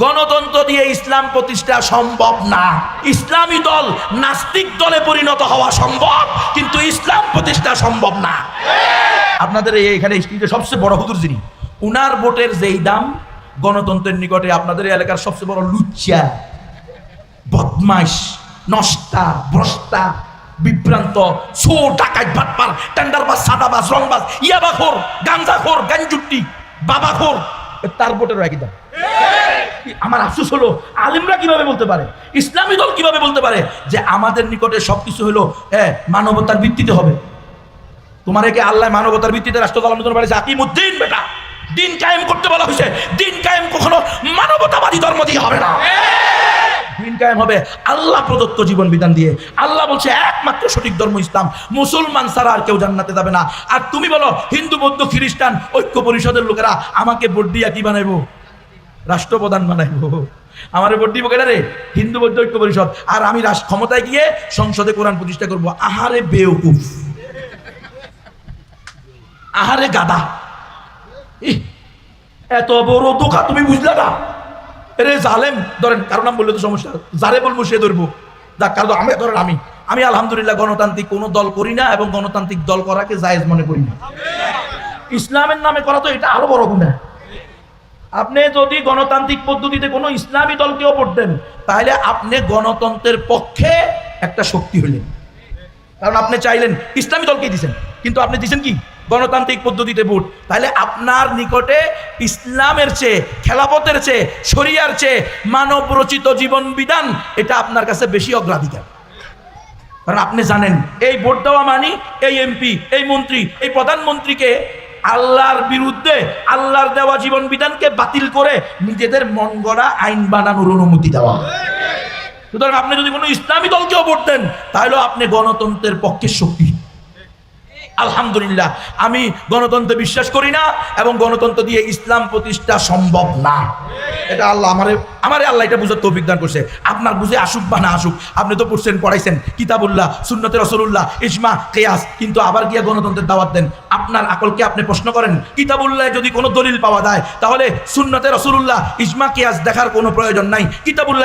গণতন্ত্র দিয়ে ইসলাম প্রতিষ্ঠা সম্ভব না। ইসলামী দল নাস্তিক দলে পরিণত হওয়া সম্ভব, কিন্তু ইসলাম প্রতিষ্ঠা সম্ভব না। আপনাদের এখানে সবচেয়ে বড় হুজুর যিনি, উনার ভোটের যেই দাম গণতন্ত্রের নিকটে আপনাদের এলাকার সবচেয়ে বড় লুচ্চা, বদমাইশ, নষ্টা, ভ্রষ্টা, বিভ্রান্ত, চোর, ডাকাত, বাটপার, টেন্ডারবাজ, সাদাবাজ, রংবাজ, ইয়াবাখোর, গাঞ্জাখোর, গাঞ্জুট্টি, বাবাখোর, তার ভোটের একই দাম। আমার আফসোস হলো আলেমরা কিভাবে বলতে পারে, ইসলামী দল কিভাবে বলতে পারে যে আমাদের নিকটে সবকিছু হলো মানবতার ভিত্তিতে হবে। তোমার একে আল্লাহ মানবতার ভিত্তিতে রাষ্ট্র চালানোর জন্য বলেছে আকিমুদ্দিন, বেটা দিন কায়েম করতে বলা হয়েছে। দিন কায়েম কখনো মানবতাবাদী ধর্ম দিয়ে হবে না। দিন কায়েম হবে আল্লাহ প্রদত্ত জীবন বিধান দিয়ে। আল্লাহ বলছে একমাত্র সঠিক ধর্ম ইসলাম, মুসলমান ছাড়া আর কেউ জান্নাতে যাবে না। আর তুমি বলো হিন্দু, বৌদ্ধ, খ্রিস্টান ঐক্য পরিষদের লোকেরা আমাকে ভোট দিয়া কি বানাইবো? রাষ্ট্রপ্রধান বানাইবো। আমার ভোট দিব কেন রে? হিন্দু, বৌদ্ধ ঐক্য পরিষদ। আর আমি ক্ষমতায় গিয়ে সংসদে কোরআন প্রতিষ্ঠা করবো। আহারে বেওকুফ, আহারে গাদা, এত বড় ধোঁকা তুমি বুঝলে না? রে জালেম, ধরেন কারো নাম বললে তো সমস্যা, যারে বলবো সে ধরবো। যাক, কারো আমি ধরেন আমি আলহামদুলিল্লাহ গণতান্ত্রিক কোনো দল করি না এবং গণতান্ত্রিক দল করাকে জায়েজ মনে করি না। ইসলামের নামে করা তো এটা আরো বড় গুনাহ। আপনি যদি গণতান্ত্রিক পদ্ধতিতে কোনো ইসলামী দলকেও ভোট দেন, তাহলে আপনি গণতন্ত্রের পক্ষে একটা শক্তি হইলেন। কারণ আপনি চাইলেন ইসলামী দলকেই দিচ্ছেন, কিন্তু আপনি দিচ্ছেন কি? গণতান্ত্রিক পদ্ধতিতে ভোট। তাহলে আপনার নিকটে ইসলামের চেয়ে, খেলাফতের চেয়ে, শরিয়ার চেয়ে মানব রচিত জীবন বিধান এটা আপনার কাছে বেশি অগ্রাধিকার। কারণ আপনি জানেন এই ভোট দেওয়া মানি এই এমপি, এই মন্ত্রী, এই প্রধানমন্ত্রীকে আল্লাহর বিরুদ্ধে আল্লাহর দেওয়া জীবন বিধানকে বাতিল করে নিজেদের মন গড়া আইন বানানোর অনুমতি দেওয়া। সুতরাং আপনি যদি কোনো ইসলামী দলকেও ভোট দেন, তাহলে আপনি গণতন্ত্রের পক্ষে শক্তি। আলহামদুলিল্লাহ, আমি গণতন্ত্রে বিশ্বাস করি না এবং গণতন্ত্র দিয়ে ইসলাম প্রতিষ্ঠা সম্ভব না। এটা আল্লাহ আমারে আল্লাহ এটা বুঝার তৌফিক দান করছে। আপনার বুঝে আসুক বা না আসুক, আপনি তো পড়ছেন, পড়াইছেন কিতাবুল্লাহ, সুন্নতে রাসূলুল্লাহ, ইজমা, কিয়াস, কিন্তু আবার গিয়া গণতন্ত্রের দাওয়াত দেন। আপনার আকলকে আপনি প্রশ্ন করেন, কিতাবুল্লাহ যদি কোনো দলিল পাওয়া যায়, তাহলে সুন্নতে রাসূলুল্লাহ, ইজমা, কিয়াস দেখার কোনো প্রয়োজন নাই। কিতাবুল্লাহ